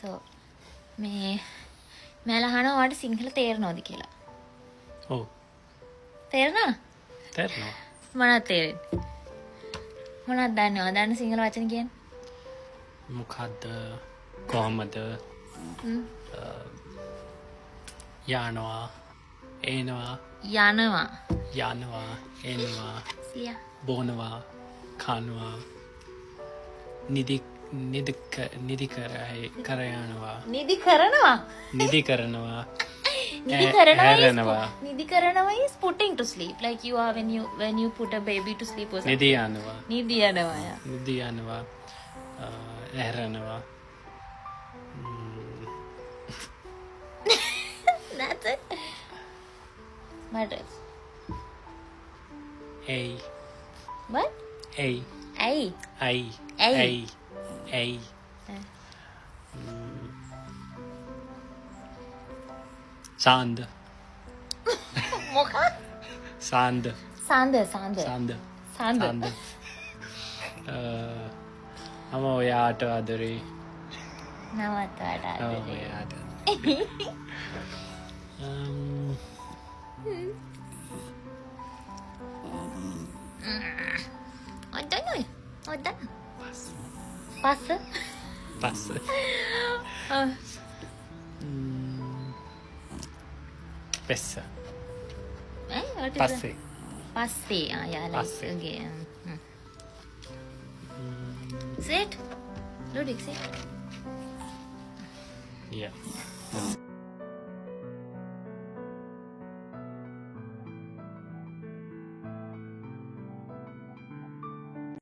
so මේ මෑලා අහනවා ඔයාලට සිංහල තේරෙනවද කියලා. ඔව්. තේරෙනවද? තේරෙනවා. මොනවද තේරෙන්නේ? මොනවද දන්නවද? දන්න සිංහල වචන කියන්නේ? මොකද්ද? කොහමද? යනවා. එනවා. යනවා. යනවා. එනවා. සියා. බොනවා. කනවා. නිදි කර යනවා. නිදි කරනවා. නිදි කරනවා. නිදි කරනවා හැරෙනවා. නිදි කරනවා is putting to sleep like you are when you put a baby to sleep or something. නිදි යනවා. නිදි යනවා. Yeah. නිදි යනවා. හැරෙනවා. That's it. What else? Ei. What? Ei. Ay. Ei. Ei. Ei. Ei. සාන්ද. මොකක්? සාන්ද. සාන්ද. සාන්ද. සාන්ද. මම ඔයාට ආදරේ. නවත් වඩා. ඔයාට. ඔතනයි. ඔතන. පස්ස. පස්ස. පෙස්ස. What is පස්සේ. that? Passe. Ah, yeah, like Passe. okay. Sit. Ludik, sit. Yeah. That's